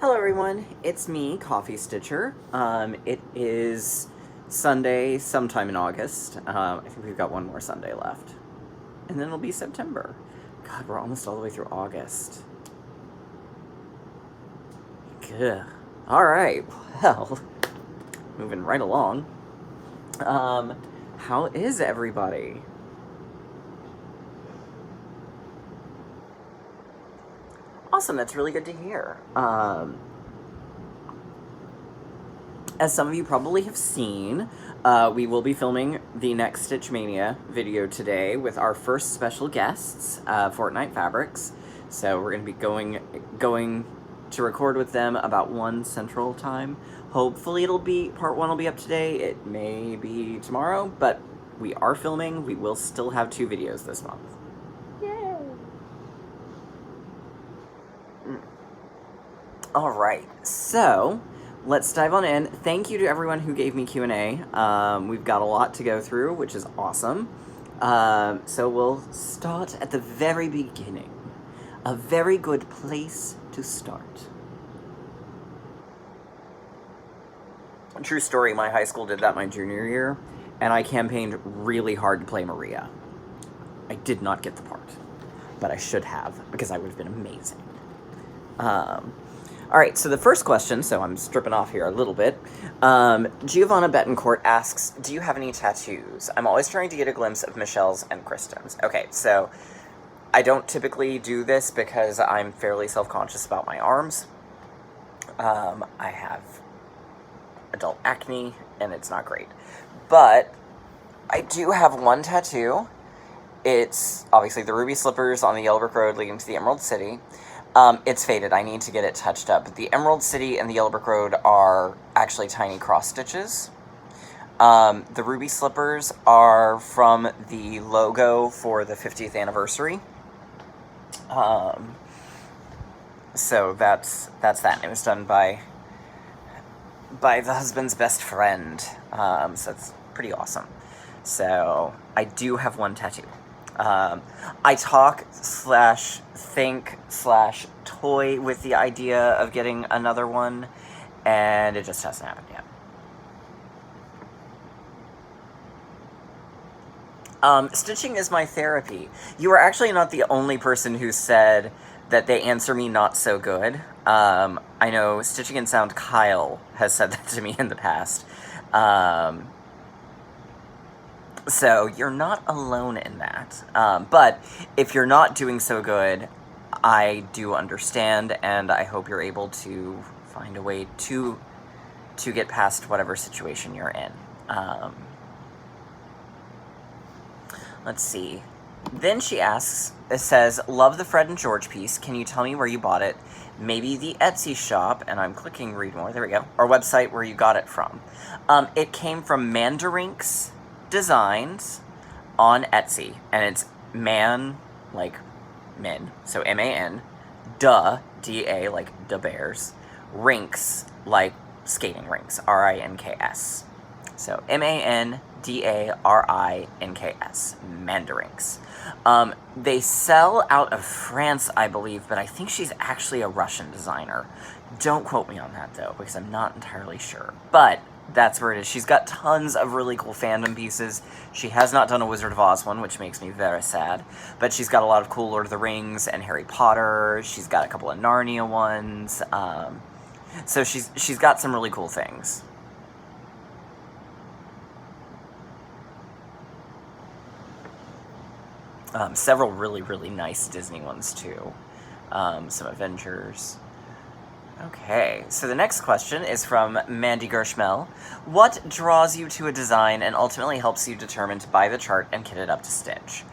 Hello everyone, it's me, Coffee Stitcher. It is Sunday, sometime in August. I think we've got one more Sunday left. And then it'll be September. God, we're almost all the way through August. Good. Alright, well, moving right along. How is everybody? Awesome, that's really good to hear. As some of you probably have seen, we will be filming the next Stitch Mania video today with our first special guests, Fortnite Fabrics. So we're going to be going to record with them about 1 Central Time. Hopefully part 1 will be up today. It may be tomorrow, but we are filming. We will still have 2 videos this month. Yay! Alright, so let's dive on in. Thank you to everyone who gave me Q&A. We've got a lot to go through, which is awesome. So we'll start at the very beginning. A very good place to start. True story, my high school did that my junior year, and I campaigned really hard to play Maria. I did not get the part, but I should have, because I would have been amazing. Alright, so the first question, so I'm stripping off here a little bit. Giovanna Betancourt asks, do you have any tattoos? I'm always trying to get a glimpse of Michelle's and Kristen's. Okay, so I don't typically do this because I'm fairly self-conscious about my arms. I have adult acne, and it's not great. But I do have one tattoo. It's obviously the ruby slippers on the Yellow Brick Road leading to the Emerald City. It's faded. I need to get it touched up. But the Emerald City and the Yellow Brick Road are actually tiny cross stitches. The ruby slippers are from the logo for the 50th anniversary. So that's that. It was done by the husband's best friend. So it's pretty awesome. So I do have one tattoo. I talk / think / toy with the idea of getting another one, and it just hasn't happened yet. Stitching is my therapy. You are actually not the only person who said that they answer me not so good. I know Stitching and Sound Kyle has said that to me in the past. So you're not alone in that. But if you're not doing so good, I do understand, and I hope you're able to find a way to get past whatever situation you're in. Let's see. Then she asks, it says, love the Fred and George piece. Can you tell me where you bought it? Maybe the Etsy shop, and I'm clicking read more, there we go, or website where you got it from. It came from Mandarinks Designs on Etsy, and it's man, like men, so M-A-N, D-A, like da bears, rinks, like skating rinks, R-I-N-K-S. So M-A-N-D-A-R-I-N-K-S, Mandarinks. They sell out of France, I believe, but I think she's actually a Russian designer. Don't quote me on that, though, because I'm not entirely sure. But that's where it is. She's got tons of really cool fandom pieces. She has not done a Wizard of Oz one, which makes me very sad. But she's got a lot of cool Lord of the Rings and Harry Potter. She's got a couple of Narnia ones. So she's got some really cool things. Several really, really nice Disney ones, too. Some Avengers. Okay, so the next question is from Mandy Gershmel. What draws you to a design and ultimately helps you determine to buy the chart and kit it up to stitch?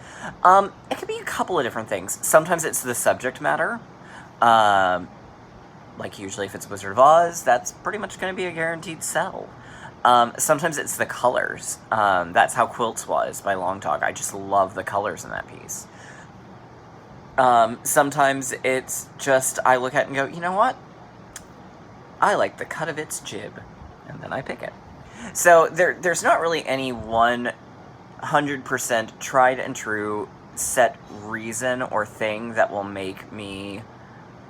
It could be a couple of different things. Sometimes it's the subject matter. Like usually if it's Wizard of Oz, that's pretty much going to be a guaranteed sell. Sometimes it's the colors. That's how Quilts was by Long Dog. I just love the colors in that piece. Sometimes it's just, I look at it and go, you know what? I like the cut of its jib, and then I pick it. So there's not really any 100% tried and true set reason or thing that will make me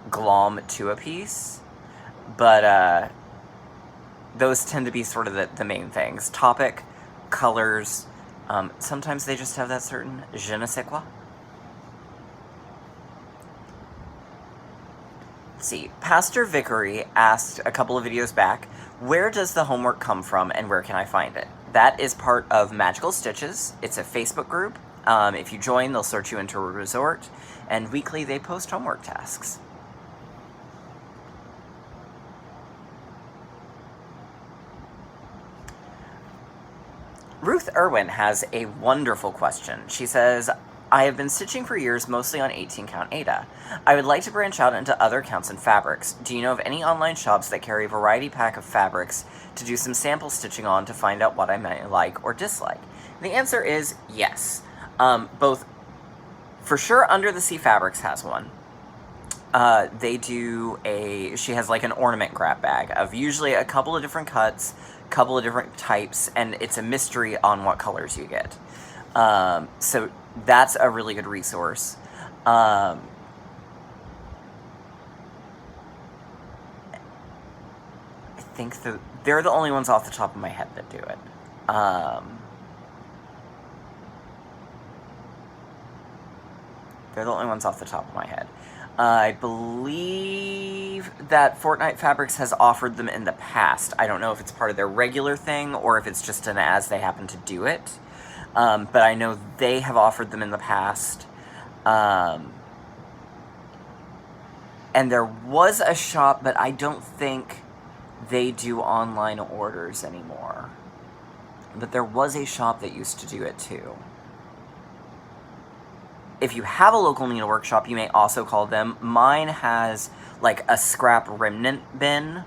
glom to a piece. But those tend to be sort of the main things. Topic, colors. Sometimes they just have that certain je ne sais quoi. Let's see. Pastor Vickery asked a couple of videos back, where does the homework come from and where can I find it? That is part of Magical Stitches. It's a Facebook group. If you join, they'll sort you into a resort, and weekly they post homework tasks. Ruth Irwin has a wonderful question. She says, I have been stitching for years, mostly on 18-count Aida. I would like to branch out into other counts and fabrics. Do you know of any online shops that carry a variety pack of fabrics to do some sample stitching on to find out what I might like or dislike? The answer is yes. Both, for sure, Under the Sea Fabrics has one. She has like an ornament grab bag of usually a couple of different cuts, couple of different types, and it's a mystery on what colors you get. So that's a really good resource. I think they're the only ones off the top of my head that do it. They're the only ones off the top of my head. I believe that Fortnite Fabrics has offered them in the past. I don't know if it's part of their regular thing or if it's just an as they happen to do it. But I know they have offered them in the past. And there was a shop, but I don't think they do online orders anymore. But there was a shop that used to do it too. If you have a local needlework shop, you may also call them. Mine has like a scrap remnant bin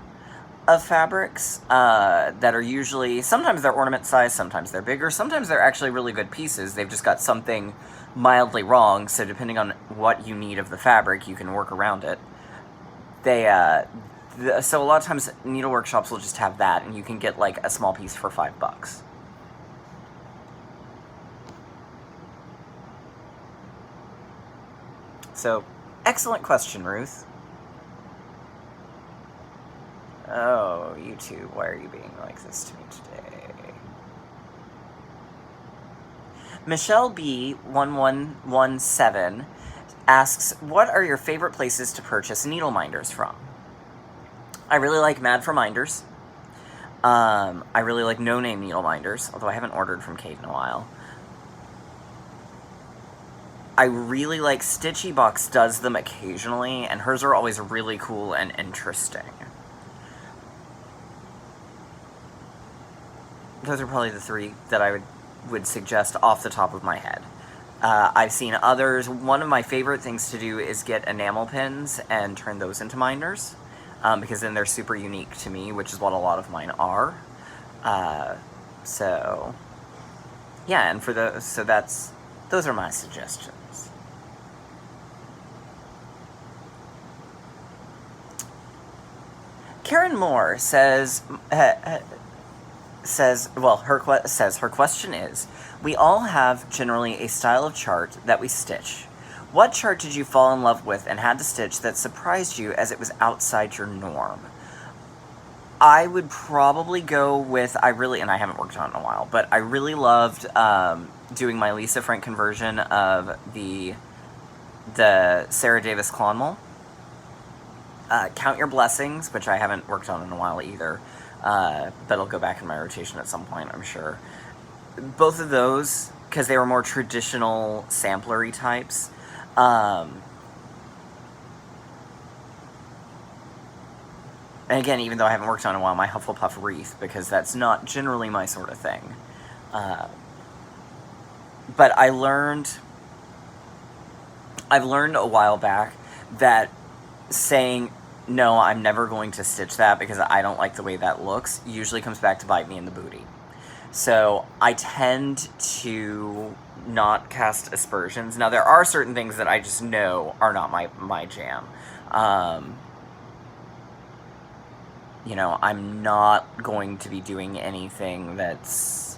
of fabrics that are usually, sometimes they're ornament size, sometimes they're bigger, sometimes they're actually really good pieces. They've just got something mildly wrong, so depending on what you need of the fabric, you can work around it. So a lot of times needlework shops will just have that, and you can get like a small piece for $5. So, excellent question, Ruth. Oh, YouTube, why are you being like this to me today? Michelle B1117 asks, what are your favorite places to purchase needle minders from? I really like Mad for Minders. I really like No Name Needle Minders, although I haven't ordered from Kate in a while. I really like Stitchy Box does them occasionally, and hers are always really cool and interesting. Those are probably the three that I would suggest off the top of my head. I've seen others. One of my favorite things to do is get enamel pins and turn those into minders, because then they're super unique to me, which is what a lot of mine are. So, yeah, and for those are my suggestions. Karen Moore says her question is, we all have generally a style of chart that we stitch. What chart did you fall in love with and had to stitch that surprised you as it was outside your norm? I would probably go with, and I haven't worked on it in a while, but I really loved doing my Lisa Frank conversion of the Sarah Davis Clonmel. Count Your Blessings, which I haven't worked on in a while either, but it'll go back in my rotation at some point, I'm sure. Both of those, because they were more traditional samplery types. And again, even though I haven't worked on it in a while, my Hufflepuff wreath, because that's not generally my sort of thing. But I've learned a while back that saying, no, I'm never going to stitch that because I don't like the way that looks, usually comes back to bite me in the booty. So I tend to not cast aspersions. Now, there are certain things that I just know are not my jam. I'm not going to be doing anything that's...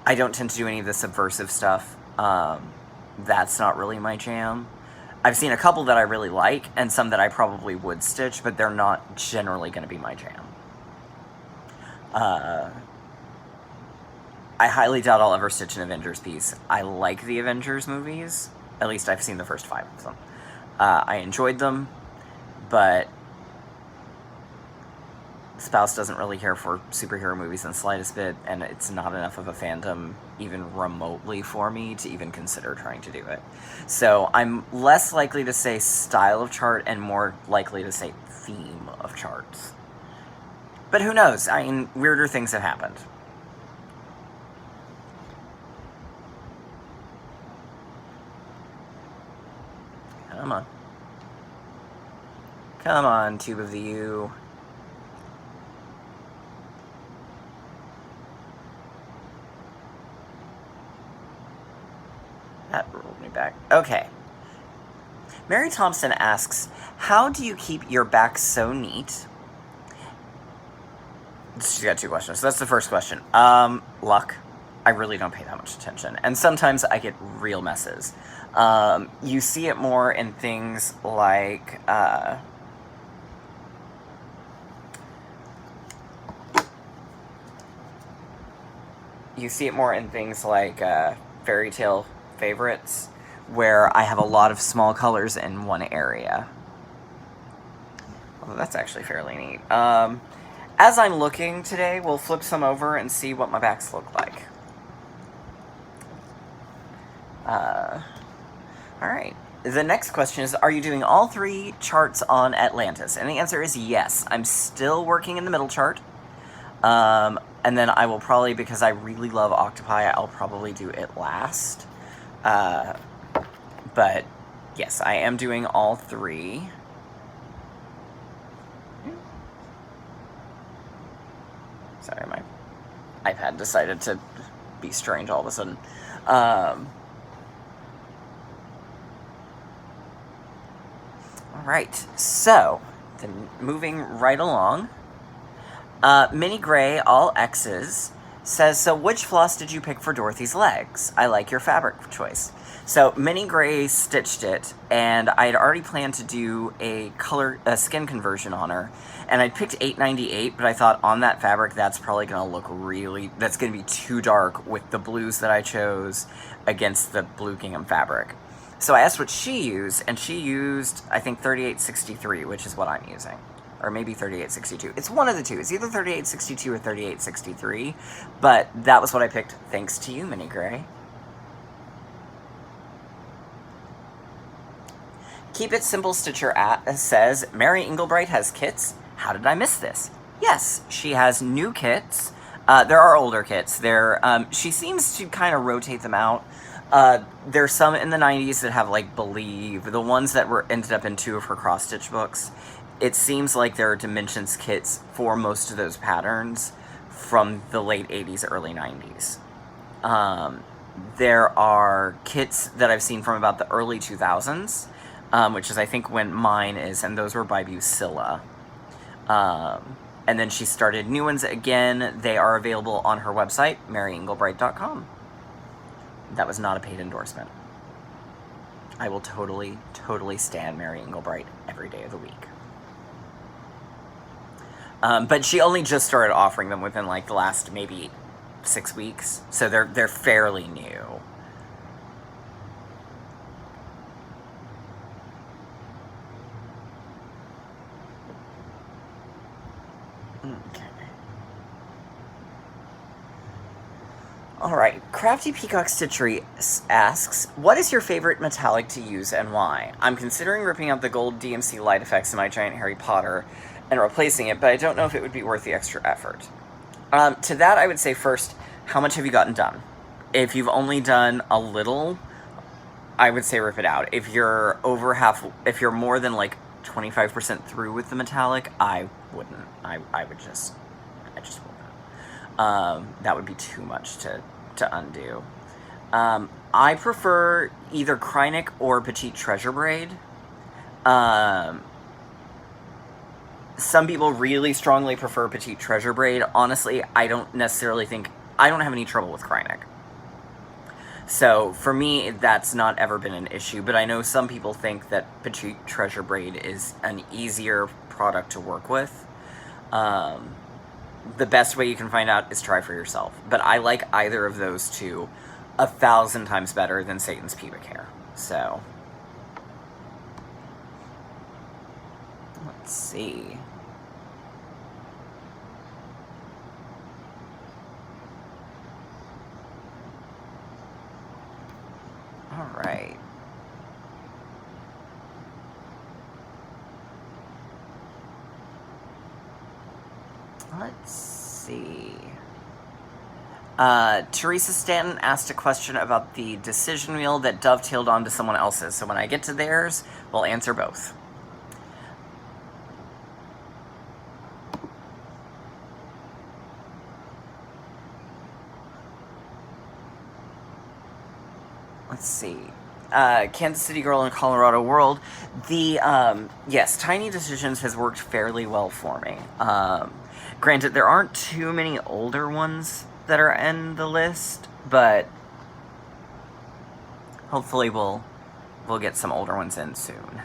I don't tend to do any of the subversive stuff. That's not really my jam. I've seen a couple that I really like, and some that I probably would stitch, but they're not generally going to be my jam. I highly doubt I'll ever stitch an Avengers piece. I like the Avengers movies. At least I've seen the first 5 of them. I enjoyed them, but spouse doesn't really care for superhero movies in the slightest bit, and it's not enough of a fandom even remotely for me to even consider trying to do it. So I'm less likely to say style of chart and more likely to say theme of charts. But who knows? I mean, weirder things have happened. Come on. Come on, Tube of the U. That rolled me back. Okay. Mary Thompson asks, how do you keep your back so neat? She's got 2 questions. So that's the first question. Luck. I really don't pay that much attention. And sometimes I get real messes. You see it more in things like... you see it more in things like fairy tale favorites, where I have a lot of small colors in one area. Well, that's actually fairly neat. As I'm looking today, we'll flip some over and see what my backs look like. Alright. The next question is, are you doing all 3 charts on Atlantis? And the answer is yes. I'm still working in the middle chart. And then I will probably, because I really love Octopi, I'll probably do it last. But, yes, I am doing all 3. Sorry, my iPad decided to be strange all of a sudden. Alright, so, then moving right along. Minnie Gray, all X's, says, so which floss did you pick for Dorothy's legs? I like your fabric choice. So Minnie Gray stitched it, and I had already planned to do a skin conversion on her, and I picked $8.98, but I thought on that fabric that's probably going to look that's going to be too dark with the blues that I chose against the blue gingham fabric. So I asked what she used, and she used, I think, 3863, which is what I'm using. Or maybe 3862. It's one of the two. It's either 3862 or 3863. But that was what I picked, thanks to you, Minnie Gray. Keep It Simple Stitcher says, Mary Englebright has kits? How did I miss this? Yes, she has new kits. There are older kits. She seems to kind of rotate them out. There's some in the 90s that have, like, Believe. The ones that ended up in 2 of her cross-stitch books. It seems like there are Dimensions kits for most of those patterns from the late 80s, early 90s. There are kits that I've seen from about the early 2000s, which is, I think, when mine is, and those were by Busilla. And then she started new ones again. They are available on her website, maryenglebright.com. That was not a paid endorsement. I will totally, totally stand Mary Englebright every day of the week. But she only just started offering them within, like, the last maybe 6 weeks. So they're fairly new. Okay. Alright, Crafty Peacock Stitchery asks, what is your favorite metallic to use and why? I'm considering ripping out the gold DMC light effects in my giant Harry Potter and replacing it, but I don't know if it would be worth the extra effort. To that, I would say first, how much have you gotten done? If you've only done a little, I would say rip it out. If you're if you're more than like 25% through with the metallic, I wouldn't. I just wouldn't. That would be too much to undo. I prefer either Krynic or Petite Treasure Braid. Some people really strongly prefer Petite Treasure Braid. Honestly, I don't necessarily think... I don't have any trouble with Krynic. So for me, that's not ever been an issue, but I know some people think that Petite Treasure Braid is an easier product to work with. The best way you can find out is try for yourself. But I like either of those two 1,000 times better than Satan's pubic hair. So, let's see. All right. Let's see. Teresa Stanton asked a question about the decision wheel that dovetailed onto someone else's. So when I get to theirs, we'll answer both. Let's see. Kansas City Girl in Colorado World. Yes, Tiny Decisions has worked fairly well for me. Granted, there aren't too many older ones that are in the list, but hopefully we'll get some older ones in soon.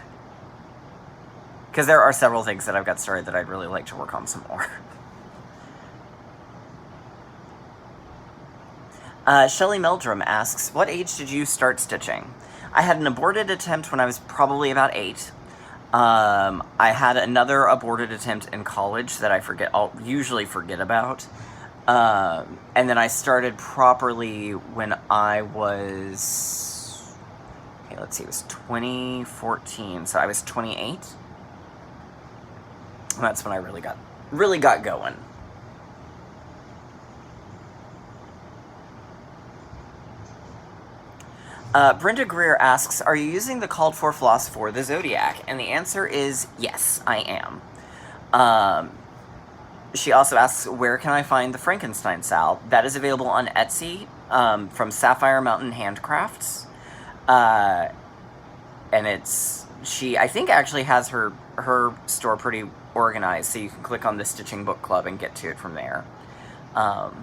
Because there are several things that I've got started that I'd really like to work on some more. Shelley Meldrum asks, what age did you start stitching? I had an aborted attempt when I was probably about 8. I had another aborted attempt in college that I'll usually forget about. And then I started properly when I was, okay, let's see, it was 2014, so I was 28. That's when I really got going. Brenda Greer asks, are you using the called for floss for the Zodiac? And the answer is yes, I am. She also asks, where can I find the Frankenstein Sal? That is available on Etsy from Sapphire Mountain Handcrafts. And she, I think, actually has her store pretty organized, so you can click on the Stitching Book Club and get to it from there. But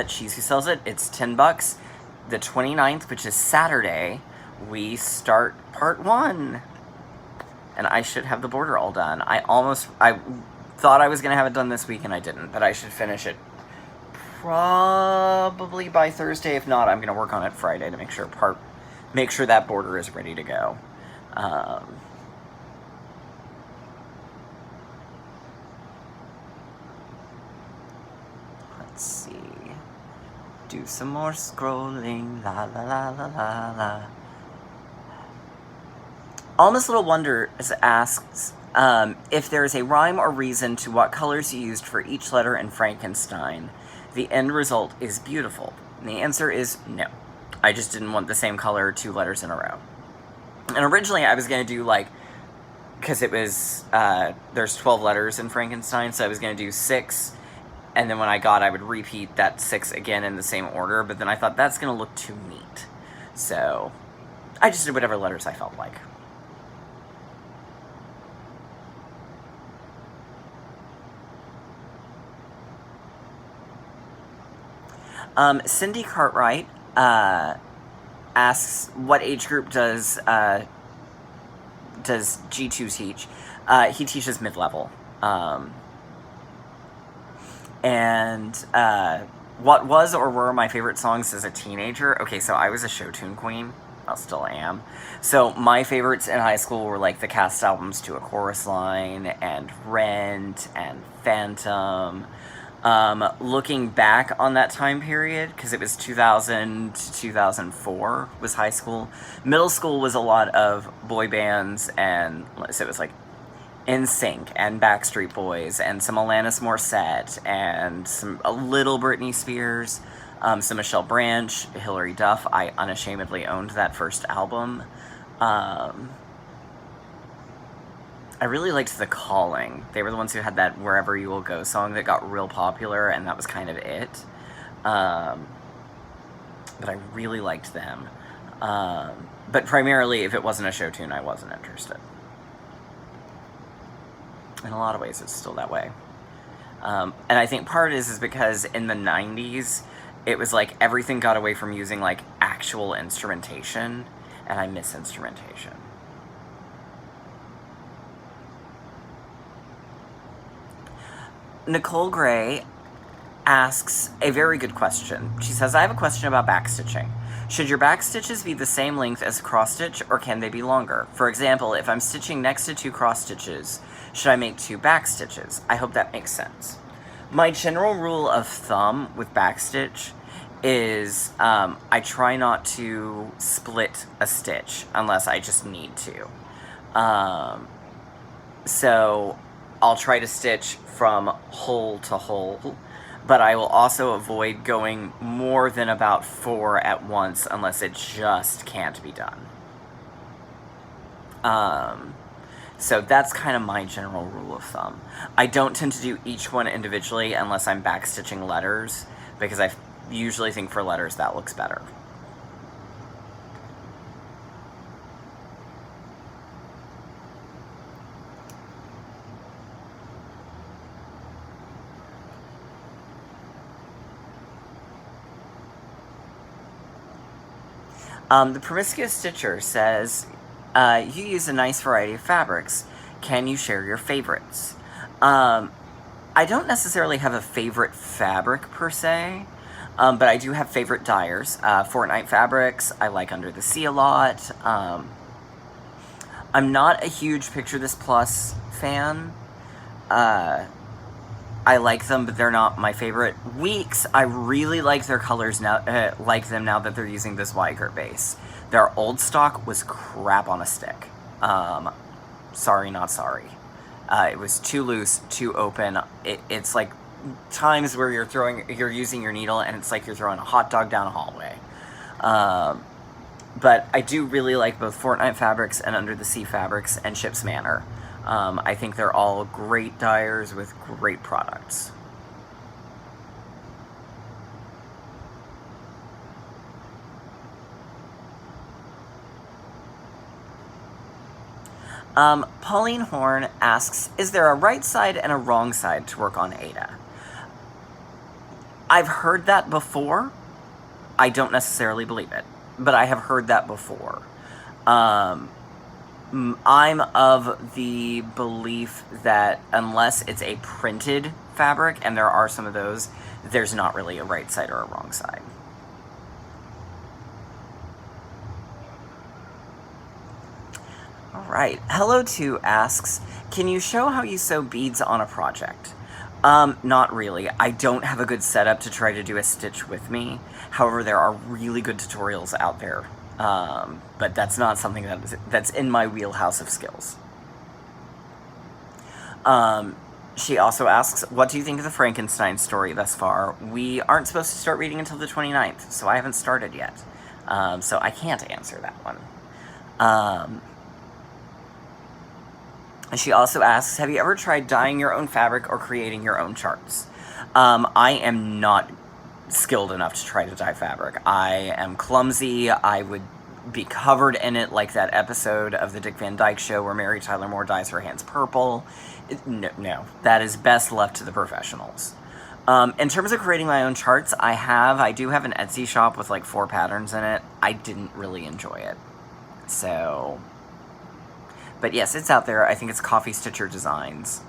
she's who sells it. It's $10. The 29th, which is Saturday, we start part 1. And I should have the border all done. I thought I was going to have it done this week, and I didn't. But I should finish it probably by Thursday. If not, I'm going to work on it Friday to make sure that border is ready to go. Let's see. Do some more scrolling, la la la la la la. Almost Little Wonder asks if there is a rhyme or reason to what colors you used for each letter in Frankenstein. The end result is beautiful. And the answer is no. I just didn't want the same color 2 letters in a row. And originally I was going to do because it was, there's 12 letters in Frankenstein, so I was going to do 6. And then when I would repeat that 6 again in the same order, but then I thought that's going to look too neat. So I just did whatever letters I felt like. Cindy Cartwright asks, what age group does G2 teach? He teaches mid-level. And what was or were my favorite songs as a teenager? Okay, so I was a show tune queen. I still am. So my favorites in high school were the cast albums To a Chorus Line and Rent and Phantom. Looking back on that time period, because it was 2000 to 2004 was high school. Middle school was a lot of boy bands, and so it was NSYNC and Backstreet Boys and some Alanis Morissette and a little Britney Spears, some Michelle Branch, Hilary Duff. I unashamedly owned that first album. I really liked The Calling. They were the ones who had that Wherever You Will Go song that got real popular, and that was kind of it. But I really liked them. But primarily, if it wasn't a show tune, I wasn't interested. In a lot of ways, it's still that way. And I think part is because in the 90s, it was like everything got away from using like actual instrumentation, and I miss instrumentation. Nicole Gray asks a very good question. She says, I have a question about backstitching. Should your back stitches be the same length as cross stitch, or can they be longer? For example, if I'm stitching next to 2 cross stitches, should I make 2 back stitches? I hope that makes sense. My general rule of thumb with backstitch is I try not to split a stitch unless I just need to. So I'll try to stitch from hole to hole, but I will also avoid going more than about 4 at once unless it just can't be done. So that's kind of my general rule of thumb. I don't tend to do each one individually unless I'm backstitching letters, because I usually think for letters that looks better. The Promiscuous Stitcher says, you use a nice variety of fabrics. Can you share your favorites? I don't necessarily have a favorite fabric per se, but I do have favorite dyers. Fortnite Fabrics, I like Under the Sea a lot. I'm not a huge Picture This Plus fan. I like them, but they're not my favorite. Weeks, I really like their colors now. Like them now that they're using this Weigert base. Their old stock was crap on a stick. Sorry, not sorry. It was too loose, too open. It's like times where you're using your needle, and it's like you're throwing a hot dog down a hallway. But I do really like both Fortnite Fabrics and Under the Sea Fabrics and Ship's Manor. I think they're all great dyers with great products. Pauline Horn asks, is there a right side and a wrong side to work on Ada? I've heard that before. I don't necessarily believe it, but I have heard that before. I'm of the belief that unless it's a printed fabric, and there are some of those, there's not really a right side or a wrong side. All right. Hello2 asks, can you show how you sew beads on a project? Not really. I don't have a good setup to try to do a stitch with me. However, there are really good tutorials out there. But that's not something that's in my wheelhouse of skills. She also asks, what do you think of the Frankenstein story thus far? We aren't supposed to start reading until the 29th, so I haven't started yet. So I can't answer that one. She also asks, have you ever tried dyeing your own fabric or creating your own charts? I am not skilled enough to try to dye fabric. I am clumsy. I would be covered in it like that episode of the Dick Van Dyke Show where Mary Tyler Moore dyes her hands purple. No, that is best left to the professionals. In terms of creating my own charts, I do have an Etsy shop with like 4 patterns in it. I didn't really enjoy it. So, but yes, it's out there. I think it's Coffee Stitcher Designs.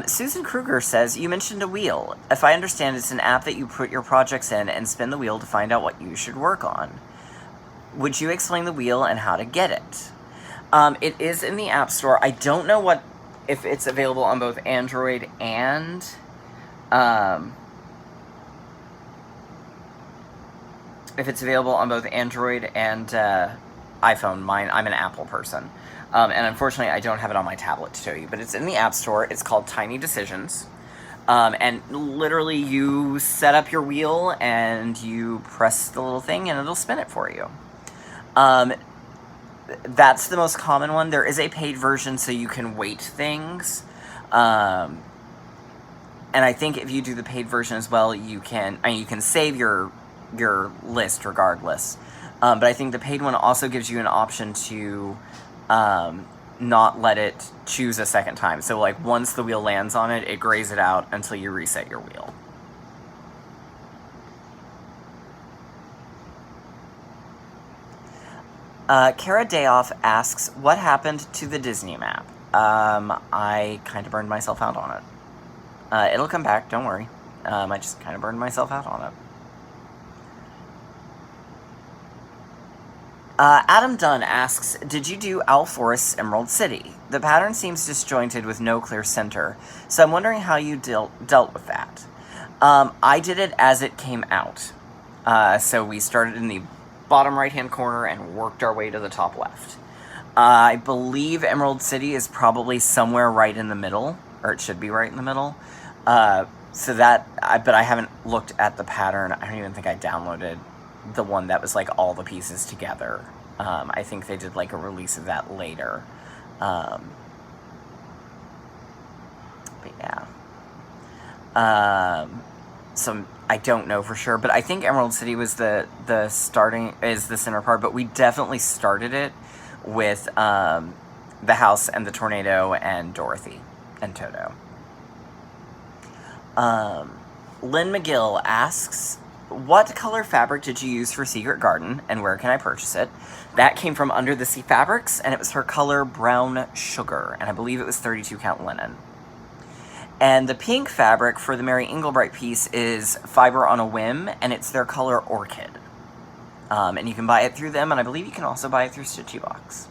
Susan Kruger says, you mentioned a wheel. If I understand, it's an app that you put your projects in and spin the wheel to find out what you should work on. Would you explain the wheel and how to get it? It is in the App Store. I don't know if it's available on both Android and iPhone. I'm an Apple person. And unfortunately, I don't have it on my tablet to show you, but it's in the App Store. It's called Tiny Decisions. And literally, you set up your wheel, and you press the little thing, and it'll spin it for you. That's the most common one. There is a paid version, so you can weight things. And I think if you do the paid version as well, you can save your list regardless. But I think the paid one also gives you an option to not let it choose a second time. So like once the wheel lands on it, it grays it out until you reset your wheel. Kara Dayoff asks, what happened to the Disney map? I kind of burned myself out on it. It'll come back, don't worry. I just kind of burned myself out on it. Adam Dunn asks, did you do Owl Forest's Emerald City? The pattern seems disjointed with no clear center, so I'm wondering how you dealt with that. I did it as it came out. So we started in the bottom right-hand corner and worked our way to the top left. I believe Emerald City is probably somewhere right in the middle, or it should be right in the middle. But I haven't looked at the pattern. I don't even think I downloaded the one that was like all the pieces together. I think they did like a release of that later. But yeah. So I don't know for sure, but I think Emerald City was the starting, is the center part, but we definitely started it with the house and the tornado and Dorothy and Toto. Lynn McGill asks, what color fabric did you use for Secret Garden, and where can I purchase it? That came from Under the Sea Fabrics, and it was her color Brown Sugar, and I believe it was 32 count linen. And the pink fabric for the Mary Englebright piece is Fiber on a Whim, and it's their color Orchid. And you can buy it through them, and I believe you can also buy it through Stitchy Box.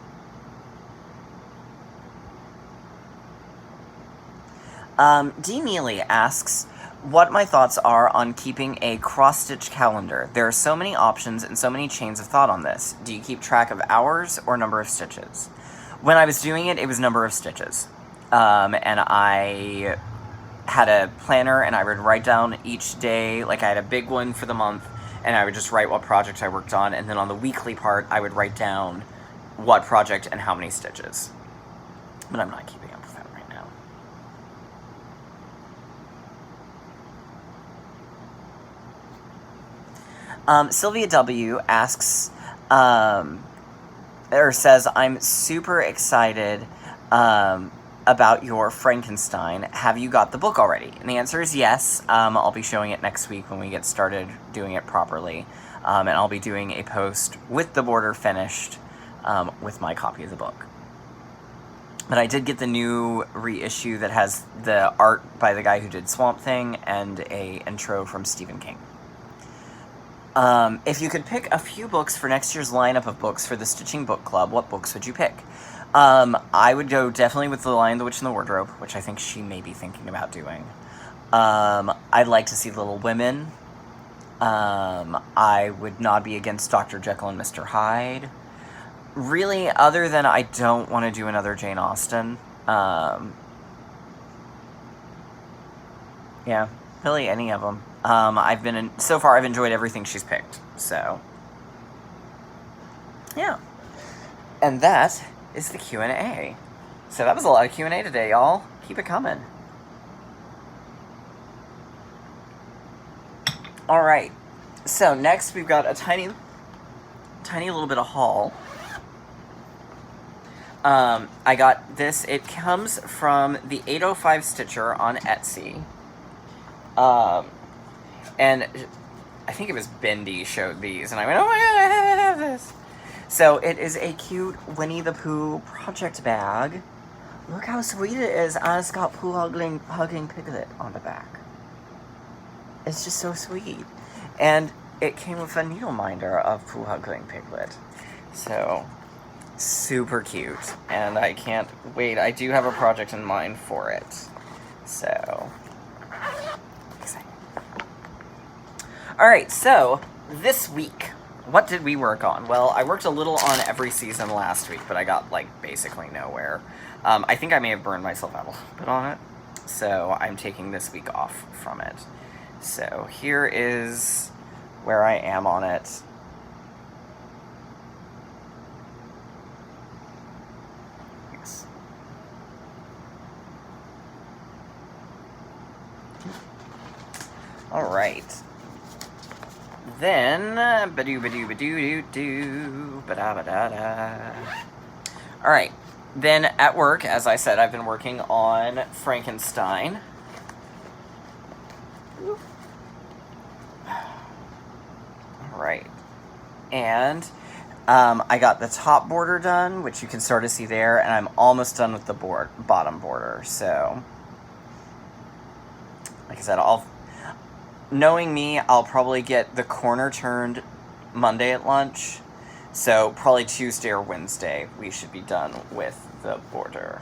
D. Neely asks, what my thoughts are on keeping a cross-stitch calendar. There are so many options and so many chains of thought on this. Do you keep track of hours or number of stitches? When I was doing it, it was number of stitches. And I had a planner, and I would write down each day, like I had a big one for the month, and I would just write what project I worked on, and then on the weekly part, I would write down what project and how many stitches. But I'm not keeping up with that right now. Sylvia W. asks, or says, I'm super excited, about your Frankenstein. Have you got the book already? And the answer is yes. I'll be showing it next week when we get started doing it properly. And I'll be doing a post with the border finished with my copy of the book. But I did get the new reissue that has the art by the guy who did Swamp Thing and a intro from Stephen King. If you could pick a few books for next year's lineup of books for the Stitching Book Club, what books would you pick? I would go definitely with The Lion, the Witch, and the Wardrobe, which I think she may be thinking about doing. I'd like to see Little Women. I would not be against Dr. Jekyll and Mr. Hyde. Really, other than I don't want to do another Jane Austen. Yeah, really any of them. So far I've enjoyed everything she's picked, so. Yeah. And that is the Q&A. So that was a lot of Q&A today, y'all. Keep it coming. Alright. So next we've got a tiny little bit of haul. I got this. It comes from the 805 Stitcher on Etsy. And I think it was Bendy showed these, and I went, oh my god, I have this! So it is a cute Winnie the Pooh project bag. Look how sweet it is, and it's got Pooh hugging Piglet on the back. It's just so sweet. And it came with a needle minder of Pooh hugging Piglet. So, super cute. And I can't wait. I do have a project in mind for it. So, exciting. Alright, so, this week, what did we work on? Well, I worked a little on every season last week, but I got, basically nowhere. I think I may have burned myself out a little bit on it, so I'm taking this week off from it. So, here is where I am on it. Yes. Alright. Then, ba-doo-ba-doo-ba-doo-doo-doo, ba-da-ba-da-da. Alright. Then at work, as I said, I've been working on Frankenstein. Alright. And I got the top border done, which you can sort of see there, and I'm almost done with the bottom border. So, like I said, knowing me, I'll probably get the corner turned Monday at lunch. So probably Tuesday or Wednesday we should be done with the border.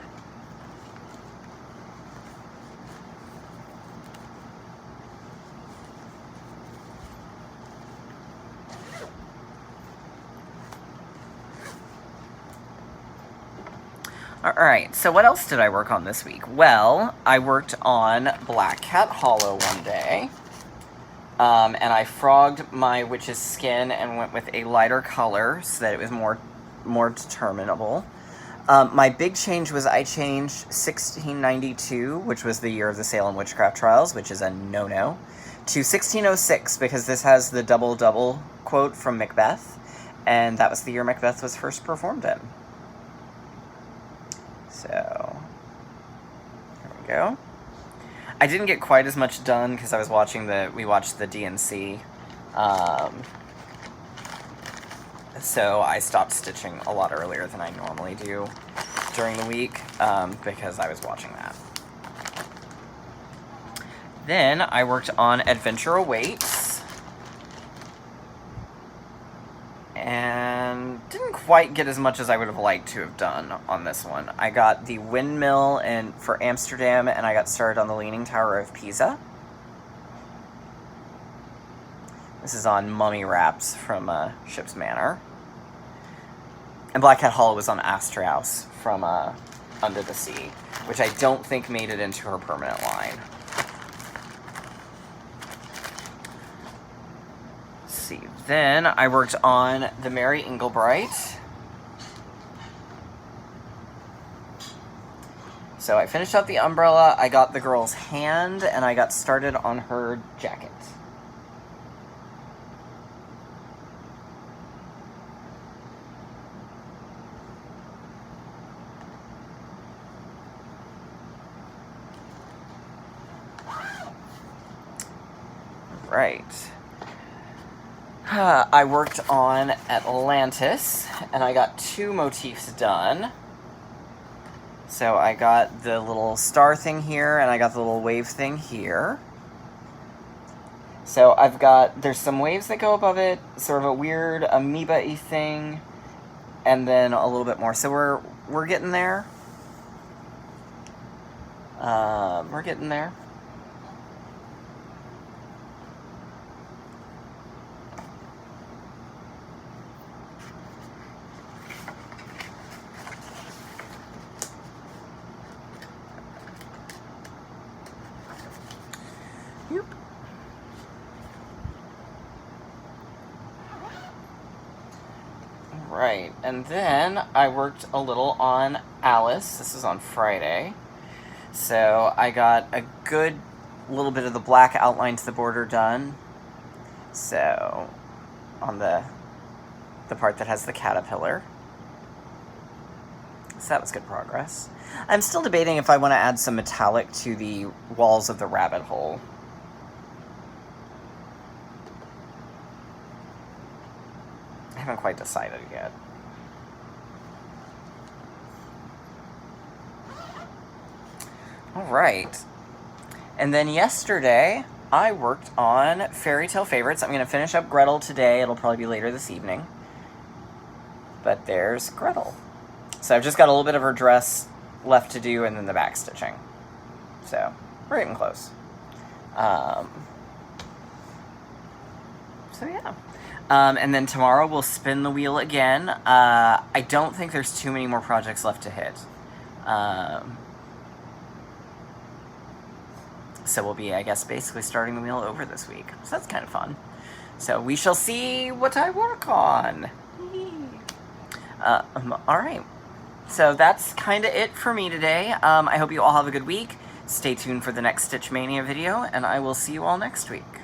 Alright, so what else did I work on this week? Well, I worked on Black Cat Hollow one day. And I frogged my witch's skin and went with a lighter color so that it was more determinable. My big change was I changed 1692, which was the year of the Salem witchcraft trials, which is a no-no, to 1606 because this has the double-double quote from Macbeth, and that was the year Macbeth was first performed in. So, there we go. I didn't get quite as much done because I was we watched the DNC. So I stopped stitching a lot earlier than I normally do during the week because I was watching that. Then I worked on Adventure Awaits. And didn't quite get as much as I would have liked to have done on this one. I got the windmill for Amsterdam, and I got started on the Leaning Tower of Pisa. This is on mummy wraps from Ship's Manor. And Black Cat Hollow was on Astraeus from Under the Sea, which I don't think made it into her permanent line. See. Then I worked on the Mary Inglebright. So I finished up the umbrella, I got the girl's hand, and I got started on her jacket. Right. I worked on Atlantis, and I got 2 motifs done. So I got the little star thing here, and I got the little wave thing here. So there's some waves that go above it, sort of a weird amoeba-y thing, and then a little bit more. So we're getting there. We're getting there. Yep. Right, and then I worked a little on Alice. This is on Friday. So I got a good little bit of the black outline to the border done. So on the part that has the caterpillar. So that was good progress. I'm still debating if I want to add some metallic to the walls of the rabbit hole. I haven't quite decided yet. Alright. And then yesterday, I worked on Fairy Tale Favorites. I'm going to finish up Gretel today. It'll probably be later this evening. But there's Gretel. So I've just got a little bit of her dress left to do and then the back stitching. So, we're getting close. So yeah. And then tomorrow we'll spin the wheel again. I don't think there's too many more projects left to hit. So we'll be, I guess, basically starting the wheel over this week. So that's kind of fun. So we shall see what I work on. Alright. So that's kind of it for me today. I hope you all have a good week. Stay tuned for the next Stitch Mania video, and I will see you all next week.